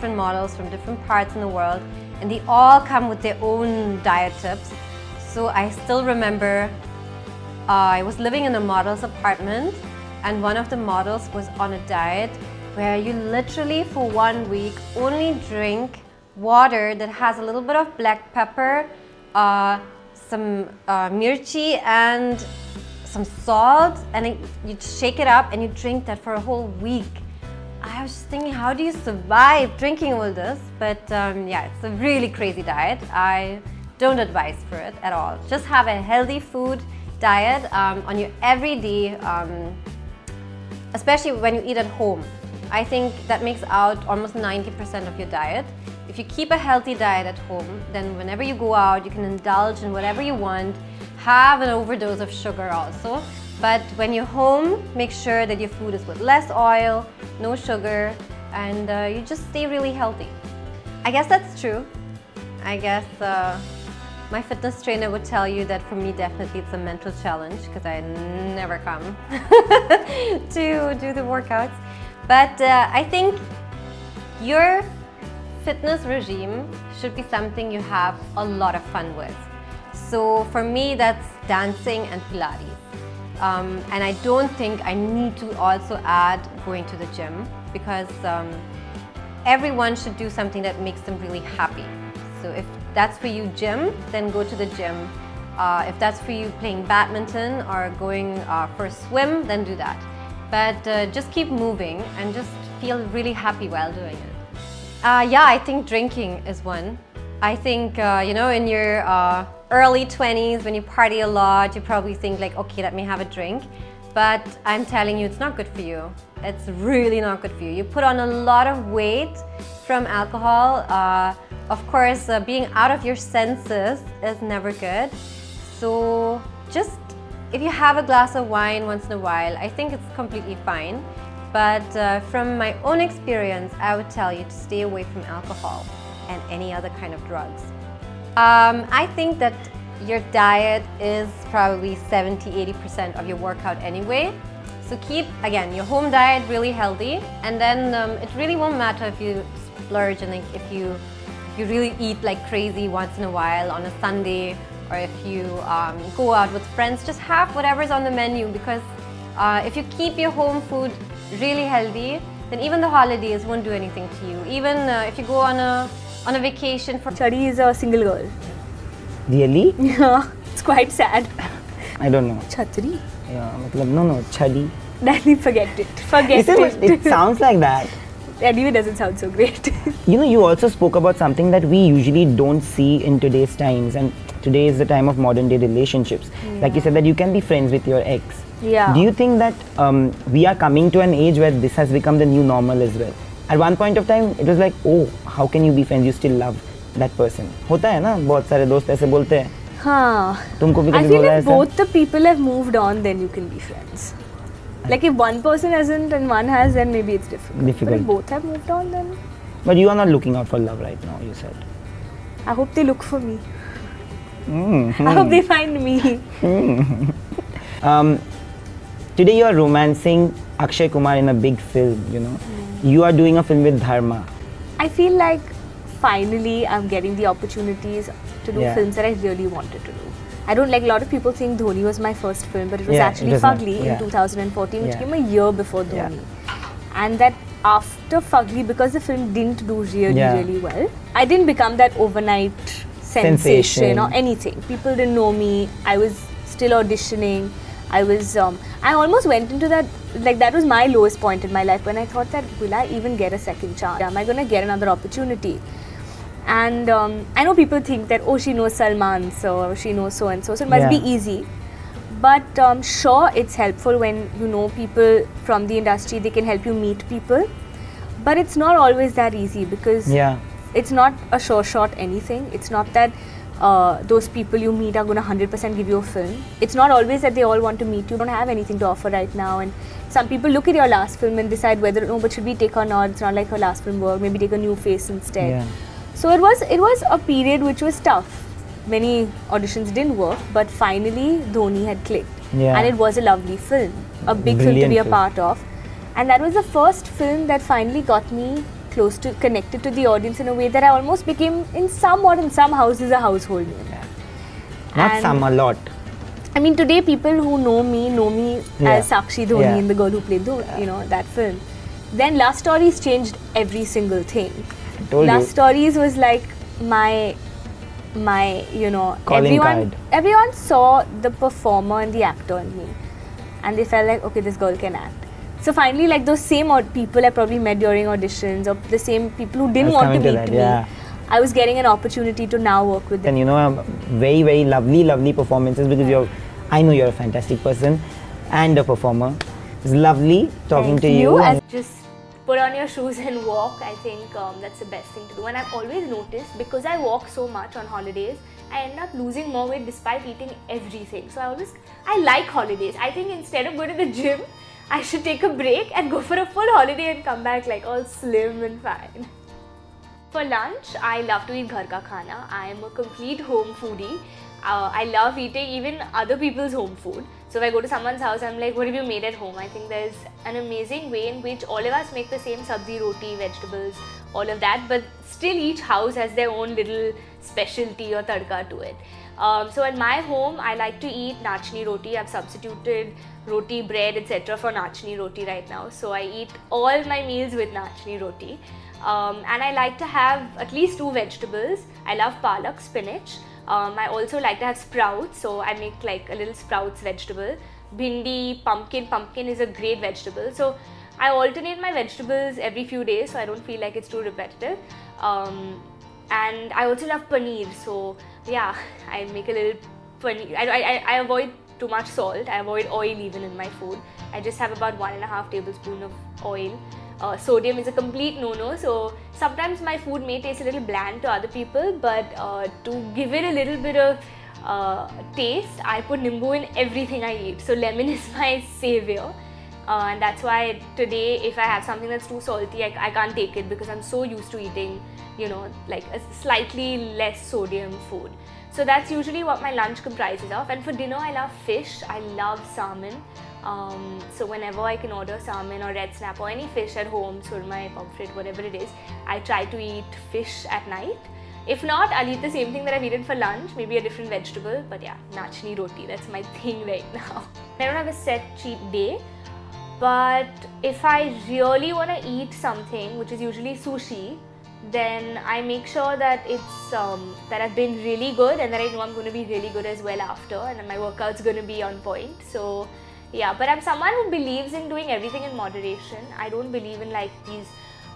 different models from different parts in the world, and they all come with their own diet tips. So I still remember I was living in a model's apartment, and one of the models was on a diet where you literally for 1 week only drink water that has a little bit of black pepper, some mirchi and some salt, and you shake it up and you drink that for a whole week. I was just thinking, how do you survive drinking all this? But yeah, it's a really crazy diet. I don't advise for it at all. Just have a healthy food diet on your everyday, especially when you eat at home. I think that makes out almost 90% of your diet. If you keep a healthy diet at home, then whenever you go out, you can indulge in whatever you want, have an overdose of sugar also. But when you're home, make sure that your food is with less oil, no sugar, and you just stay really healthy. I guess that's true. I guess my fitness trainer would tell you that for me, definitely it's a mental challenge because I never come to do the workouts. But I think your fitness regime should be something you have a lot of fun with. So for me, that's dancing and Pilates. And I don't think I need to also add going to the gym, because everyone should do something that makes them really happy. So if that's for you gym, then go to the gym. If that's for you playing badminton or going for a swim, then do that. But just keep moving and just feel really happy while doing it. Yeah, I think drinking is one. I think, in your early 20s, when you party a lot, you probably think like, okay, let me have a drink. But I'm telling you, it's not good for you. It's really not good for you. You put on a lot of weight from alcohol. Of course, being out of your senses is never good. So just, if you have a glass of wine once in a while, I think it's completely fine. But from my own experience, I would tell you to stay away from alcohol and any other kind of drugs. I think that your diet is probably 70-80% of your workout anyway. So keep, again, your home diet really healthy, and then it really won't matter if you splurge and if you really eat like crazy once in a while on a Sunday, or if you go out with friends. Just have whatever's on the menu, because if you keep your home food really healthy, then even the holidays won't do anything to you. Even if you go on a vacation for... Chadi is a single girl. Really? Yeah, it's quite sad. I don't know. Chhatri? Yeah, no, chadi. Daddy, forget it. Forget it. It sounds like that. Anyway, it doesn't sound so great. You also spoke about something that we usually don't see in today's times, and today is the time of modern day relationships. Yeah. Like you said, that you can be friends with your ex. Yeah. Do you think that we are coming to an age where this has become the new normal as well? At one point of time, it was like, oh, how can you be friends? You still love that person. होता है ना, बहुत सारे दोस्त ऐसे बोलते हैं. हाँ. तुमको भी कभी I feel बोला if ऐसा? both the people have moved on, then you can be friends. Like if one person hasn't and one has, then maybe it's difficult. But if both have moved on, then... But you are not looking out for love right now, you said. I hope they look for me. Mm-hmm. I hope they find me. Today you are romancing Akshay Kumar in a big film, You are doing a film with Dharma. I feel like finally I'm getting the opportunities to do films that I really wanted to do. I don't like, a lot of people think Dhoni was my first film, but it was actually Fugly in 2014, which came a year before Dhoni. And that after Fugly, because the film didn't do really well, I didn't become that overnight sensation or anything. People didn't know me. I was still auditioning. I almost went into that, like that was my lowest point in my life, when I thought that, will I even get a second chance? Am I going to get another opportunity? And I know people think that, oh, she knows Salman, so she knows so and so, so it must be easy. But sure, it's helpful when you know people from the industry, they can help you meet people. But it's not always that easy, because it's not a sure shot anything. It's not that those people you meet are going to 100% give you a film. It's not always that they all want to meet you. You don't have anything to offer right now. And some people look at your last film and decide whether, but should we take or not? It's not like her last film worked. Maybe take a new face instead. Yeah. So it was a period which was tough. Many auditions didn't work, but finally Dhoni had clicked. Yeah. And it was a lovely film, a big film to be a part of. And that was the first film that finally got me connected to the audience in a way that I almost became, in some houses, a household name. Yeah. Not some, a lot. I mean, today people who know me as Sakshi Dhoni and the girl who played Dhoni, that film. Then Love Stories changed every single thing. Love Stories was like my calling card. Everyone saw the performer and the actor in me, and they felt like, okay, this girl can act. So finally, like those same people I probably met during auditions, or the same people who didn't want to meet me, I was getting an opportunity to now work with them. And very, very lovely performances, because I know you're a fantastic person and a performer. It's lovely talking to you. Just put on your shoes and walk. I think that's the best thing to do. And I've always noticed, because I walk so much on holidays, I end up losing more weight despite eating everything. So I like holidays. I think instead of going to the gym, I should take a break and go for a full holiday and come back like all slim and fine. For lunch, I love to eat ghar ka khana. I am a complete home foodie. I love eating even other people's home food. So if I go to someone's house, I'm like, what have you made at home? I think there's an amazing way in which all of us make the same sabzi, roti, vegetables, all of that, but still each house has their own little specialty or tadka to it. So at my home, I like to eat nachni roti. I've substituted roti, bread, etc. for nachni roti right now. So I eat all my meals with nachni roti. And I like to have at least 2 vegetables. I love palak, spinach. I also like to have sprouts, so I make like a little sprouts vegetable. Bhindi, pumpkin is a great vegetable. So I alternate my vegetables every few days, so I don't feel like it's too repetitive. And I also love paneer, so yeah, I make a little paneer. I avoid too much salt, I avoid oil even in my food. I just have about 1.5 tablespoons of oil. Sodium is a complete no-no, so sometimes my food may taste a little bland to other people, but to give it a little bit of taste, I put nimbu in everything I eat. So lemon is my savior, and that's why today if I have something that's too salty, I can't take it, because I'm so used to eating, like a slightly less sodium food. So that's usually what my lunch comprises of. And for dinner, I love fish. I love salmon. So whenever I can order salmon or red snap or any fish at home, surmai, pomfret, whatever it is, I try to eat fish at night. If not, I'll eat the same thing that I've eaten for lunch, maybe a different vegetable. But yeah, nachni roti, that's my thing right now. I don't have a set cheat day, but if I really want to eat something, which is usually sushi, then I make sure that it's that I've been really good, and that I know I'm going to be really good as well after, and then my workout's going to be on point. So yeah, but I'm someone who believes in doing everything in moderation. I don't believe in like these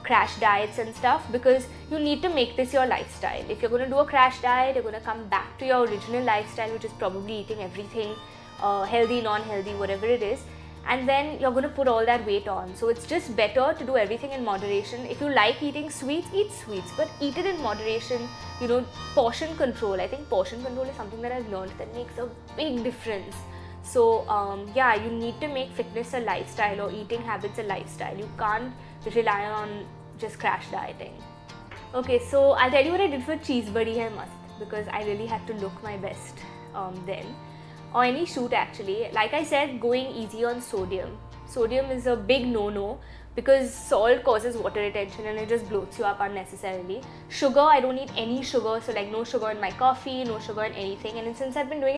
crash diets and stuff, because you need to make this your lifestyle. If you're going to do a crash diet, you're going to come back to your original lifestyle, which is probably eating everything healthy, non-healthy, whatever it is, and then you're going to put all that weight on. So it's just better to do everything in moderation. If you like eating sweets, eat sweets, but eat it in moderation. Portion control. I think portion control is something that I've learned that makes a big difference. So yeah, you need to make fitness a lifestyle, or eating habits a lifestyle. You can't rely on just crash dieting. Okay, so I'll tell you what I did for cheese buddy hai mast, because I really had to look my best then. Or any shoot actually. Like I said, going easy on sodium. Sodium is a big no-no, because salt causes water retention and it just bloats you up unnecessarily. Sugar, I don't eat any sugar, so like no sugar in my coffee, no sugar in anything. And since I've been doing